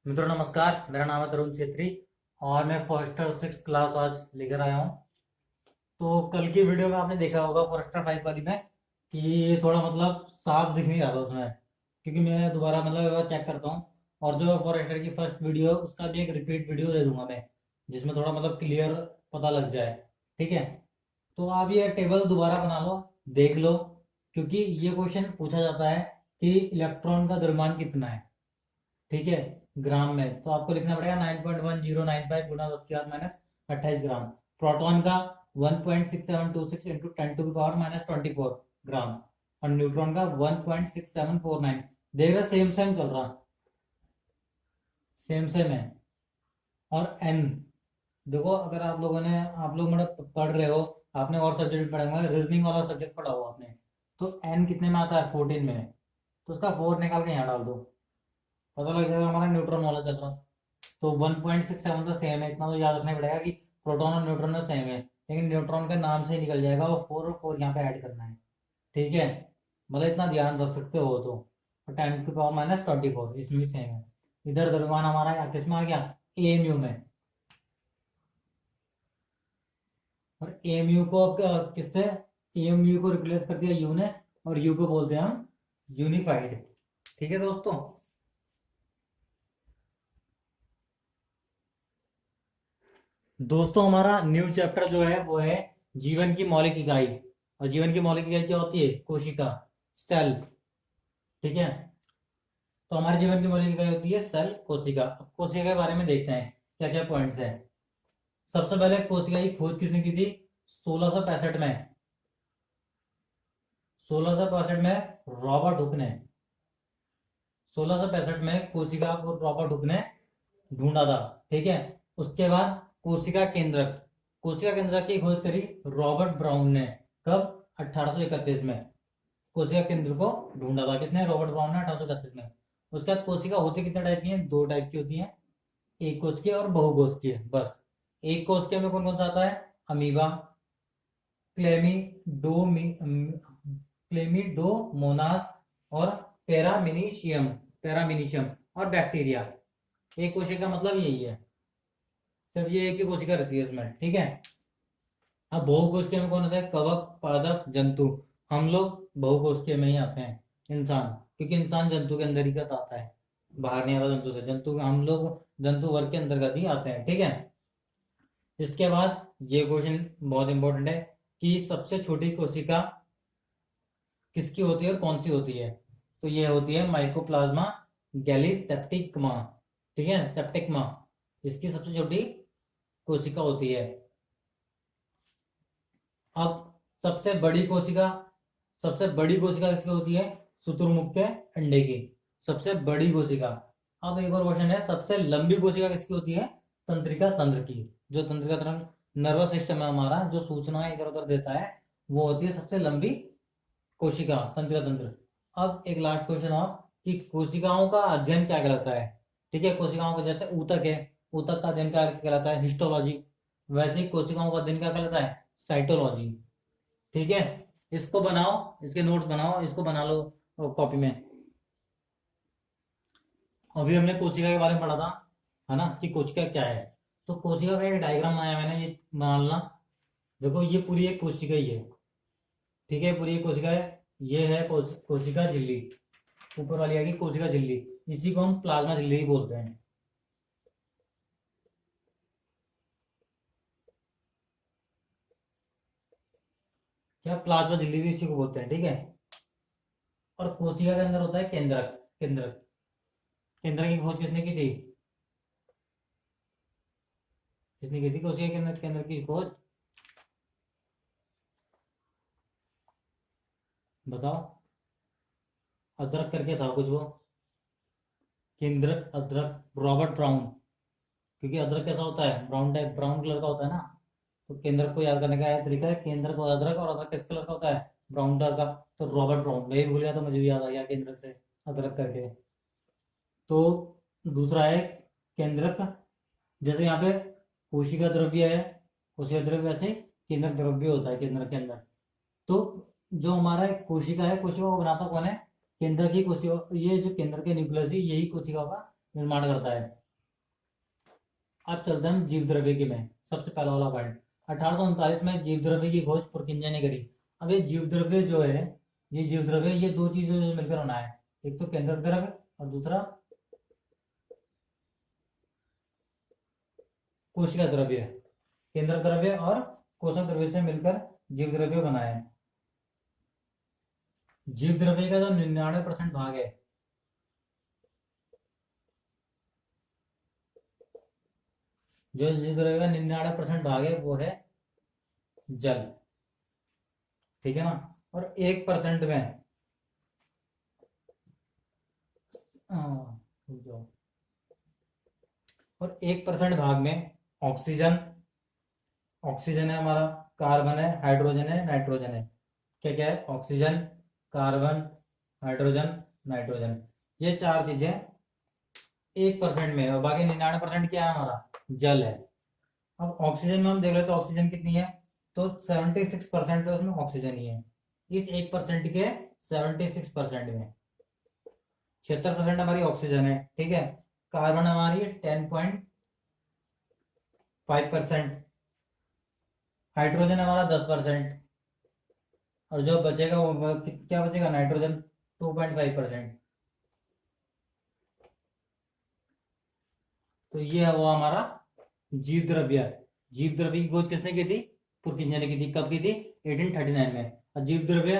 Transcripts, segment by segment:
मित्रों नमस्कार, मेरा नाम है तरुण छेत्री और मैं फॉरेस्टर 6 क्लास आज लेकर आया हूँ। तो कल की वीडियो में आपने देखा होगा फॉरेस्टर 5 वाली में कि थोड़ा साफ दिख नहीं रहा था उसमें, क्योंकि मैं दोबारा एक बार चेक करता हूँ। और जो फॉरेस्टर की फर्स्ट वीडियो है उसका भी एक रिपीट वीडियो दे दूंगा मैं, जिसमें थोड़ा क्लियर पता लग जाए। ठीक है, तो आप ये टेबल दोबारा बना लो, देख लो, क्योंकि ये क्वेश्चन पूछा जाता है कि इलेक्ट्रॉन का द्रव्यमान कितना है। ठीक है, ग्राम में तो आपको लिखना पड़ेगा 9.1095 गुना 10 की घात -28 ग्राम। प्रोटॉन का 1.6726 इंटू 10 की पावर -24 ग्राम। और न्यूट्रॉन का 1.6749। देख रहे, सेम सेम चल रहा, सेम सेम है। और एन देखो, अगर आप लोग पढ़ रहे हो, आपने और सब्जेक्ट पढ़ा होगा, रीजनिंग वाला सब्जेक्ट पढ़ा हो आपने, तो एन कितने में आता है? 14 में। तो उसका 4 निकाल के यहाँ डाल दो, पता लग जाएगा हमारा न्यूट्रॉन वाला चल रहा। तो 1.67 तो सेम है, इतना तो याद रखना पड़ेगा कि प्रोटॉन और न्यूट्रॉन तो सेम है, लेकिन न्यूट्रॉन का नाम से ही निकल जाएगा, वो 4 और 4 यहाँ पे ऐड करना है। ठीक है, इतना ध्यान रख सकते हो तो। 10 की पावर -24 इसमें भी सेम है। इधर द्रव्यमान हमारा किस में आ गया? एएमयू में। और एएमयू को किससे? एएमयू को रिप्लेस कर दिया यू ने, और यू को बोलते हैं हम यूनिफाइड। ठीक है दोस्तों, हमारा न्यू चैप्टर जो है वो है जीवन की मौलिक इकाई। और जीवन की मौलिक इकाई क्या होती है? कोशिका, सेल। ठीक है, तो हमारे जीवन की मौलिक इकाई होती है सेल, कोशिका। अब कोशिका के बारे में देखते हैं क्या क्या पॉइंट्स है। सबसे पहले कोशिका की खोज किसने की थी? 1665 में। 1665 में रॉबर्ट हुक ने, 1665 में कोशिका को रॉबर्ट हुक ने ढूंढा था। ठीक है, उसके बाद कोशिका केंद्रक, कोशिका केंद्रक की खोज करी रॉबर्ट ब्राउन ने। कब? 1831 में। कोशिका केंद्र को ढूंढा था किसने? रॉबर्ट ब्राउन ने, 1831 में। उसके बाद कोशिका होती कितने टाइप की हैं? 2 टाइप की होती हैं, एक कोशिकीय और बहुकोशिकीय। बस एक कोशिकीय में कौन कौन सा आता है? अमीबा, क्लेमिडोमी क्लेमिडोमोनास और पैरामिनीशियम, पैरामिनीशियम और बैक्टीरिया। एक कोशिका यही है, सिर्फ ये एक ही कोशिका रहती है इसमें। ठीक है, अब बहुकोशिकीय में कौन होता है? कवक, पादप, जंतु। हम लोग बहुकोशिकीय में ही आते हैं, इंसान, क्योंकि इंसान जंतु के अंदर ही का आता है, बाहर नहीं आता जंतु से। जंतु हम लोग जंतु वर्ग के अंतर्गत ही आते हैं। ठीक है, इसके बाद ये क्वेश्चन बहुत इंपॉर्टेंट है कि सबसे छोटी कोशिका किसकी होती है और कौन सी होती है? तो ये होती है माइकोप्लाज्मा गैलीसेप्टिकमा। ठीक है, सेप्टिकमा इसकी सबसे छोटी कोशिका होती है। अब सबसे बड़ी कोशिका किसकी होती है? शुतुरमुर्ग के अंडे की, सबसे बड़ी कोशिका। अब एक और क्वेश्चन है, सबसे लंबी कोशिका किसकी होती है? तंत्रिका तंत्र की। जो तंत्रिका तंत्र नर्वस सिस्टम है हमारा, जो सूचनाएं इधर उधर देता है, वो होती है सबसे लंबी कोशिका, तंत्रिका तंत्र। अब एक लास्ट क्वेश्चन और, कि कोशिकाओं का अध्ययन क्या कहलाता है? ठीक है, कोशिकाओं का जैसे ऊतक है, ऊतक का अध्ययन क्या कहलाता है? हिस्टोलॉजी। वैसे ही कोशिकाओं का अध्ययन क्या कहलाता है? साइटोलॉजी। ठीक है, इसको बनाओ, इसके नोट्स बनाओ, इसको बना लो कॉपी में। अभी हमने कोशिका के बारे में पढ़ा था, है ना, कि कोशिका क्या है। तो कोशिका का एक डायग्राम बनाया मैंने, ये बना लेना। देखो, ये पूरी एक कोशिका ही है। ठीक है, पूरी एक कोशिका है। ये है कोशिका झिल्ली, ऊपर वाली आएगी कोशिका झिल्ली। इसी को हम प्लाज्मा झिल्ली ही बोलते हैं। क्या? प्लाज्मा झिल्ली भी इसी को बोलते हैं। ठीक है, और कोशिका के अंदर होता है केंद्रक। केंद्रक केंद्रक की खोज किसने की थी? किसने की थी कोशिका के अंदर केंद्र की खोज? बताओ। अदरक करके था कुछ वो, केंद्रक, अदरक, रॉबर्ट ब्राउन। क्योंकि अदरक कैसा होता है? ब्राउन टाइप, ब्राउन कलर का होता है ना। तो केंद्रक को याद करने का यह तरीका है, केंद्रक और अदरक। और अदरक किस कलर का होता है? ब्राउन कलर का। तो रॉबर्ट ब्राउन, मैं भी भूल गया तो मुझे भी याद आ गया केंद्रक से, अदरक करके। तो दूसरा है केंद्रक, जैसे यहाँ पे कोशिका द्रव्य है, कोशिका द्रव्य वैसे केंद्रक द्रव्य होता है केंद्र के अंदर। तो जो हमारा एक कोशिका है, कोशिका को बनाता कौन है? केंद्र की कोशिका। ये जो केंद्र के न्यूक्लियस है, यही कोशिका का निर्माण करता है। अब चलते हैं हम जीव द्रव्य की में। सबसे पहला वाला पॉइंट, 1839 में जीव द्रव्य की खोज पुरकिंजे ने करी। अब ये जीव द्रव्य जो है, ये जीव द्रव्य, ये दो चीजों से मिलकर बना है, एक तो केंद्रक द्रव्य और दूसरा कोशिका द्रव्य। केंद्रक द्रव्य और कोशिका द्रव्य से मिलकर जीव द्रव्य बना है। जीव द्रव्य का जो 99% भाग है, जो जीव द्रव्य का 99% भाग है वो है जल, ठीक है ना। और 1% में रुक जाओ। और 1% भाग में ऑक्सीजन, ऑक्सीजन है हमारा, कार्बन है, हाइड्रोजन है, नाइट्रोजन है। क्या क्या है? ऑक्सीजन, कार्बन, हाइड्रोजन, नाइट्रोजन, ये चार चीजें 1% में, और बाकी 99% क्या है हमारा? जल है। अब ऑक्सीजन में हम देख लेते हैं ऑक्सीजन कितनी है, तो 76% तो उसमें ऑक्सीजन ही है, इस 1% के 76% में। 76% हमारी ऑक्सीजन है, ठीक है। कार्बन हमारी 10.5%, हाइड्रोजन हमारा 10%, और जो बचेगा वो क्या बचेगा? नाइट्रोजन 2.5%। तो ये है वो हमारा जीव द्रव्य। जीव द्रव्य की खोज किसने की थी? पुरकिंजे ने की थी। कब की थी? 1839 में। और जीव द्रव्य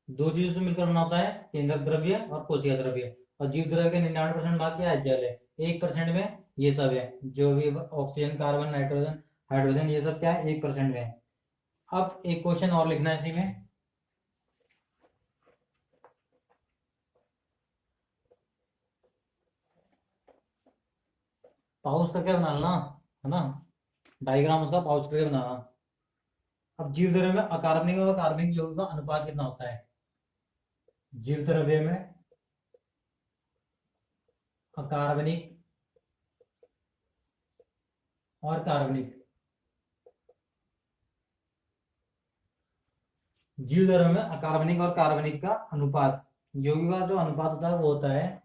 दो चीजों से मिलकर बना होता है, केंद्रक द्रव्य और कोशिका द्रव्य। और जीव द्रव्य के 99% भाग क्या है? जल है। 1% में ये सब है, जो भी ऑक्सीजन, कार्बन, नाइट्रोजन, हाइड्रोजन, ये सब क्या है? 1% में है। अब एक क्वेश्चन और लिखना है इसी में। पाउस करके बनाना है ना, डायग्राम उसका पाउस करके बनाना। अब जीव द्रव्य में अकार्बनिक और कार्बनिक यौगिक का अनुपात कितना होता है? जीव द्रव्य में अकार्बनिक और कार्बनिक, जीव द्रव्य में अकार्बनिक और कार्बनिक का अनुपात, यौगिक का जो अनुपात होता है वो होता है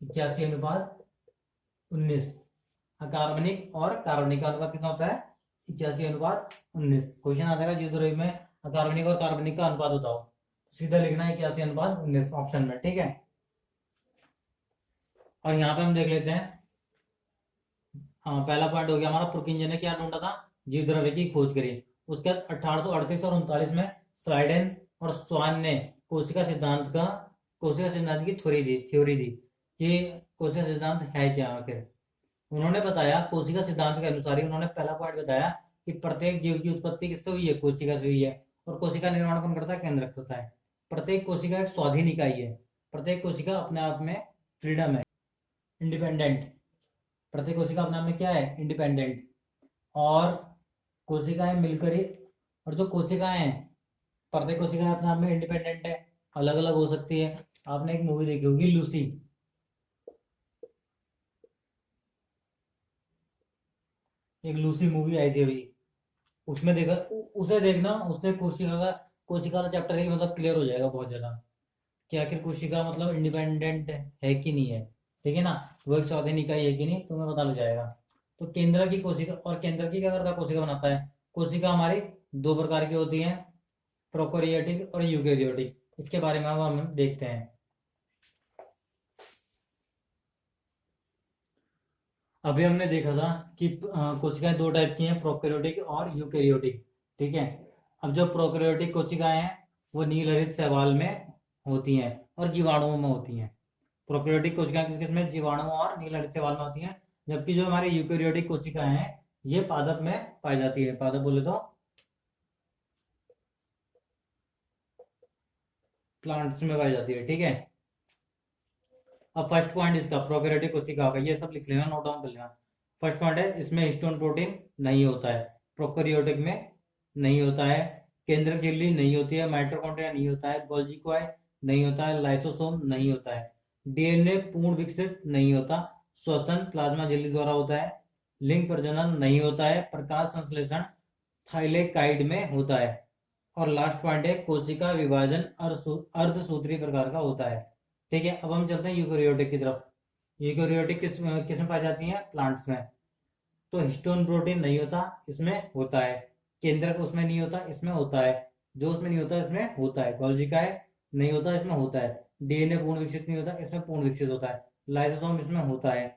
81:19। अकार्बनिक और कार्बनिक का अनुपात कितना होता है? 81:19। क्वेश्चन आ जाएगा जीव द्रव्य में अकार्बनिक और कार्बनिक का अनुपात बताओ, सीधा लिखना है 81:19 ऑप्शन में, ठीक है। और यहाँ पे हम देख लेते हैं, हाँ पहला पॉइंट हो गया हमारा, पुरकिंजे ने क्या ढूंढा था? जीव द्रव्य की खोज करी। उसके बाद 1838 और 39 में स्लाइडेन और स्वान ने कोशिका सिद्धांत की थ्योरी दी कि कोशिका सिद्धांत है क्या आखिर। उन्होंने बताया, कोशिका सिद्धांत के अनुसार ही उन्होंने पहला पॉइंट बताया कि प्रत्येक जीव की उत्पत्ति किससे हुई है? कोशिका से हुई है। और कोशिका निर्माण कौन करता है? केंद्रक करता है। प्रत्येक कोशिका एक स्वाधीन इकाई है, प्रत्येक कोशिका अपने आप में फ्रीडम है, इंडिपेंडेंट। प्रत्येक कोशिका अपने आप में क्या है? इंडिपेंडेंट। और कोशिकाएं मिलकर ही, और जो कोशिकाएं हैं, प्रत्येक कोशिका अपने आप में इंडिपेंडेंट है, अलग अलग हो सकती है। आपने एक मूवी देखी होगी लूसी, एक लूसी मूवी आई थी अभी, उसमें देखा, उसे देखना, उससे कोशिका का चैप्टर ही मतलब क्लियर हो जाएगा बहुत ज्यादा कि आखिर कोशिका मतलब इंडिपेंडेंट है कि नहीं है, ठीक है ना। वो एक स्वाधीन इकाई है कि नहीं, तुम्हें पता लग जाएगा। तो केंद्र की कोशिका, और केंद्र की क्या करता है? कोशिका बनाता है। कोशिका हमारी दो प्रकार की होती है, प्रोकैरियोटिक और यूकेरियोटिक। इसके बारे में अब हम देखते हैं। अभी हमने देखा था कि कोशिकाएं दो टाइप की हैं, प्रोकैरियोटिक और यूकेरियोटिक, ठीक है। अब जो प्रोकैरियोटिक कोशिकाएं हैं वो नील हरित शैवाल में होती हैं और जीवाणुओं में होती हैं। प्रोकैरियोटिक कोशिकाएं किस किस में? जीवाणु और नील हरित शैवाल में होती हैं। जबकि जो हमारी यूकेरियोटिक कोशिकाएं हैं ये पादप में पाई जाती है। पादप बोले तो प्लांट्स में पाई जाती है, ठीक है। अब फर्स्ट पॉइंट इसका प्रोकैरियोटिक कोशिका का, ये सब लिख लेना, नोट डाउन कर लेना। फर्स्ट पॉइंट है, इसमें हिस्टोन प्रोटीन नहीं होता है, प्रोकैरियोटिक में नहीं होता है। केंद्रक झिल्ली नहीं होती है, माइटोकॉन्ड्रिया नहीं होता है, गोल्गी कॉइल नहीं होता है, लाइसोसोम नहीं होता है, डीएनए पूर्ण विकसित नहीं होता, श्वसन प्लाज्मा झिल्ली द्वारा होता है, लिंग प्रजनन नहीं होता है, प्रकाश संश्लेषण थाइलेकाइड में होता है, और लास्ट पॉइंट है, कोशिका विभाजन अर्धसूत्री प्रकार का होता है, ठीक है। अब हम चलते हैं यूकेरियोटिक की तरफ। यूकेरियोटिक किस किस में पाई जाती है? प्लांट्स में। तो हिस्टोन प्रोटीन नहीं होता, इसमें होता है। केंद्रक उसमें नहीं होता, इसमें होता है। जो उसमें नहीं होता इसमें होता है। गोल्जी का है, नहीं होता, इसमें होता है। डीएनए पूर्ण विकसित नहीं होता, इसमें पूर्ण विकसित होता है। लाइसोसोम इसमें होता है।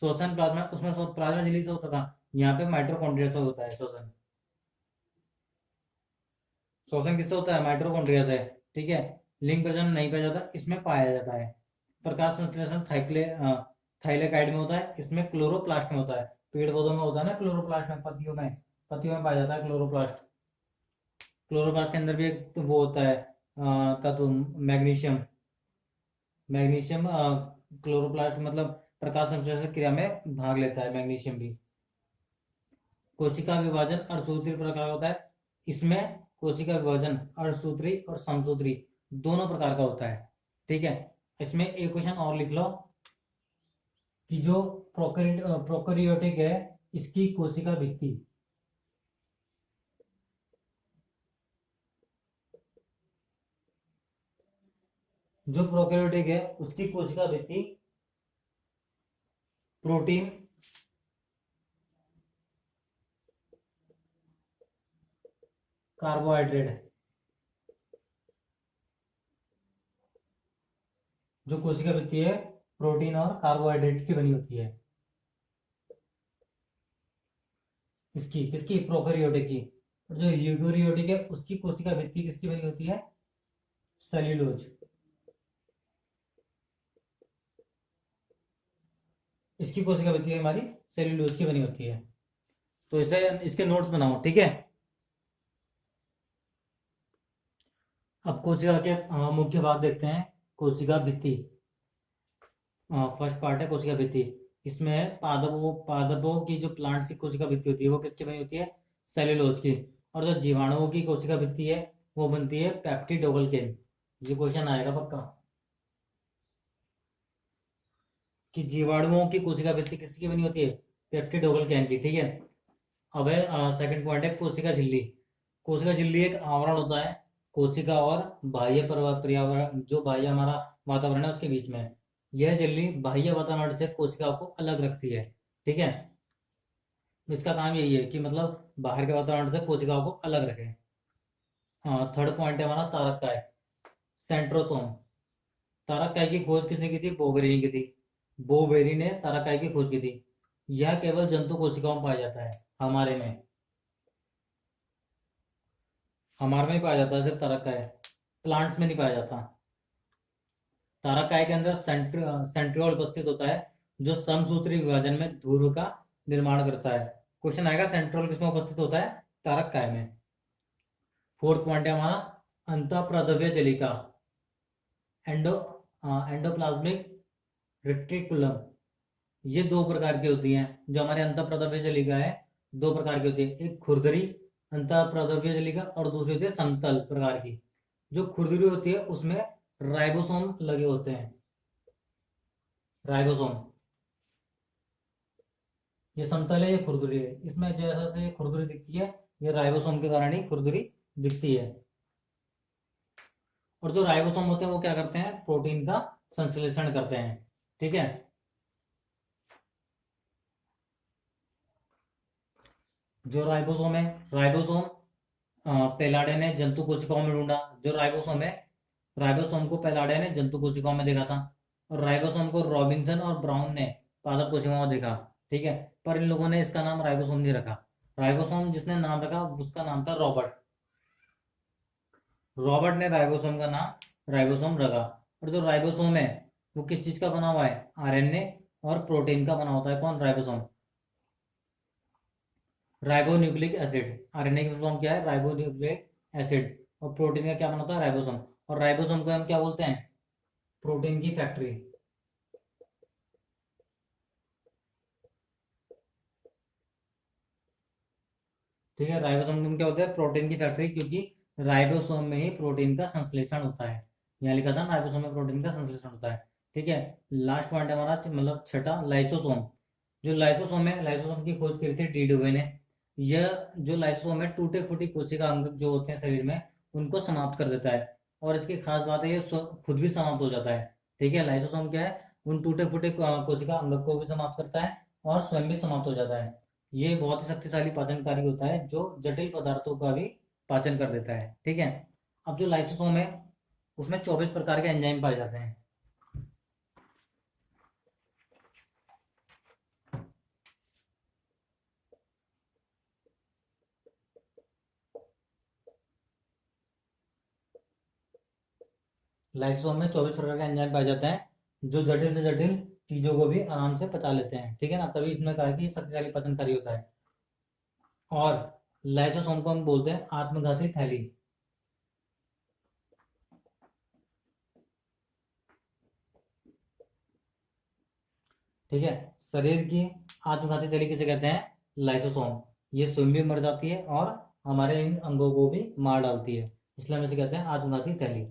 श्वसन प्लाज्मा, उसमें प्लाज्मा झिल्ली से होता था, यहाँ पे माइटोकॉन्ड्रिया से होता है श्वसन। श्वसन किससे होता है? माइटोकॉन्ड्रिया से। ठीक है। लिंग प्रजनन नहीं पाया जाता, इसमें पाया जाता है। प्रकाश संश्लेषण थाइलेकाइड में होता है, इसमें क्लोरोप्लास्ट में होता है। पेड़ पौधों में होता है ना क्लोरोप्लास्ट में, पत्तियों में पाया जाता है क्लोरोप्लास्ट। क्लोरोप्लास्ट के अंदर भी एक तो वो होता है तत्व मैग्नीशियम। मैग्नीशियम क्लोरोप्लास्ट मतलब प्रकाश संश्लेषण क्रिया में भाग लेता है मैग्नीशियम भी। कोशिका विभाजन अर्धसूत्री प्रकार का होता है, इसमें कोशिका विभाजन अर्धसूत्री और समसूत्री दोनों प्रकार का होता है। ठीक है। इसमें एक क्वेश्चन और लिख लो कि जो प्रोकैरियोटिक है इसकी कोशिका भित्ति, जो प्रोकैरियोटिक है उसकी कोशिका भित्ति प्रोटीन, कार्बोहाइड्रेट है। जो कोशिका भित्ति है प्रोटीन और कार्बोहाइड्रेट की बनी होती है। इसकी किसकी? प्रोकैरियोटिक की। और जो यूकेरियोटिक है उसकी कोशिका भित्ति किसकी बनी होती है? सेल्यूलोज। इसकी कोशिका भित्ति हमारी सेल्यूलोज की बनी होती है। तो इसे इसके नोट्स बनाओ। ठीक है। अब कोशिका के मुख्य भाग देखते हैं। कोशिका भित्ति, फर्स्ट पार्ट है कोशिका भित्ति। इसमें पादपों की जो प्लांट की कोशिका भित्ति होती है वो किसकी बनी होती है? सेल्यूलोज की। और जो जीवाणुओं की कोशिका भित्ति है वो बनती है पेप्टिडोग्लिकेन। ये क्वेश्चन आएगा पक्का कि जीवाणुओं की कोशिका भित्ति किसकी बनी होती है? पेप्टिडोग्लिकेन की। ठीक है। अब है सेकंड पॉइंट है कोशिका झिल्ली। कोशिका झिल्ली एक आवरण होता है कोशिका और बाह्य पर्यावरण, जो बाह्य हमारा वातावरण है उसके बीच में। यह झिल्ली बाह्य वातावरण से कोशिका को अलग रखती है। ठीक है। इसका काम यही है कि मतलब बाहर के वातावरण से कोशिकाओं को अलग रखें। थर्ड पॉइंट है हमारा तारक काय, सेंट्रोसोम। तारक काय की खोज किसने की थी? बोबेरी ने की थी। बोबेरी ने तारक काय की खोज की थी। यह केवल जंतु कोशिकाओं में पाया जाता है, हमारे में ही पाया जाता है सिर्फ तारक काय, प्लांट्स में नहीं पाया जाता। तारक काय के अंदर सेंट्रियोल उपस्थित होता है जो समसूत्री विभाजन में ध्रुव का निर्माण करता है। क्वेश्चन आएगा सेंट्रियोल किसमें उपस्थित होता है? तारक काय में। फोर्थ पॉइंट है हमारा अंतःप्रद्रव्य जलिका, एंडोप्लाज्मिक रेटिकुलम। ये दो प्रकार की होती हैं। जो हमारे अंतःप्रद्रव्य जलिका है दो प्रकार की होती है, एक खुरदरी अंतःप्रद्रव्य जलिका और दूसरी होती है समतल प्रकार की। जो खुरदरी होती है उसमें राइबोसोम लगे होते हैं। राइबोसोम, ये समतल है, ये खुरदुरी है। इसमें जैसा से खुरदुरी दिखती है ये राइबोसोम के कारण ही खुरदुरी दिखती है। और जो राइबोसोम होते हैं वो क्या करते हैं? प्रोटीन का संश्लेषण करते हैं। ठीक है। जो राइबोसोम है, राइबोसोम पेलाडे ने जंतु कोशिकाओं में ढूंढा। जो राइबोसोम है, राइबोसोम को पेलाडे ने जंतु कोशिकाओं में देखा था और राइबोसोम को रॉबिन्सन और ब्राउन ने पादप कोशिकाओं में देखा। ठीक है। पर इन लोगों ने इसका नाम राइबोसोम नहीं रखा। राइबोसोम जिसने नाम रखा उसका नाम था रॉबर्ट। रॉबर्ट ने राइबोसोम का नाम राइबोसोम रखा। और जो राइबोसोम है वो किस चीज का बना हुआ है? आरएनए और प्रोटीन का बना होता है। कौन? राइबोसोम। राइबोन्यूक्लिक एसिड, आरएनए की फॉर्म क्या है? Ribonucleic acid. और प्रोटीन का क्या बना होता है? राइबोसोम। और राइबोसोम को हम क्या बोलते हैं? प्रोटीन की फैक्ट्री। ठीक है। राइबोसोम को हम क्या बोलते हैं? प्रोटीन की फैक्ट्री, क्योंकि राइबोसोम में ही प्रोटीन का संश्लेषण होता है। यहाँ लिखा था राइबोसोम में प्रोटीन का संश्लेषण होता है। ठीक है। लास्ट पॉइंट है हमारा मतलब छठा, लाइसोसोम। जो लाइसोसोम है, लाइसोसोम की खोज की थी डी डुवे ने। यह जो लाइसोसोम है टूटे फूटे कोशिका अंग जो होते हैं शरीर में उनको समाप्त कर देता है। और इसकी खास बात है ये खुद भी समाप्त हो जाता है। ठीक है। लाइसोसोम क्या है? उन टूटे फूटे कोशिका अंग को भी समाप्त करता है और स्वयं भी समाप्त हो जाता है। ये बहुत ही शक्तिशाली पाचनकारी होता है जो जटिल पदार्थों का भी पाचन कर देता है। ठीक है। अब जो लाइसोसोम है उसमें 24 प्रकार के एंजाइम पाए जाते हैं। लाइसोसोम में 24 प्रकार के एंजाइम पाए जाते हैं जो जटिल से जटिल चीजों को भी आराम से पचा लेते हैं। ठीक है ना, तभी इसमें कहा कि शक्तिशाली पाचनकारी होता है। और लाइसोसोम को हम बोलते हैं आत्मघाती थैली। ठीक है। शरीर की आत्मघाती थैली किसे कहते हैं? लाइसोसोम। ये स्वयं भी मर जाती है और हमारे इन अंगों को भी मार डालती है, इसलिए हम इसे कहते हैं आत्मघाती थैली।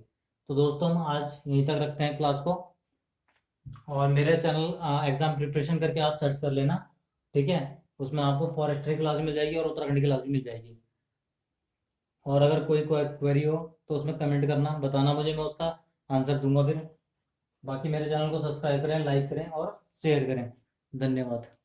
तो दोस्तों हम आज यहीं तक रखते हैं क्लास को, और मेरे चैनल एग्जाम प्रिपरेशन करके आप सर्च कर लेना। ठीक है। उसमें आपको फॉरेस्ट्री क्लास मिल जाएगी और उत्तराखंड की क्लास भी मिल जाएगी। और अगर कोई क्वेरी हो तो उसमें कमेंट करना, बताना मुझे, मैं उसका आंसर दूंगा फिर। बाकी मेरे चैनल को सब्सक्राइब करें, लाइक करें और शेयर करें। धन्यवाद।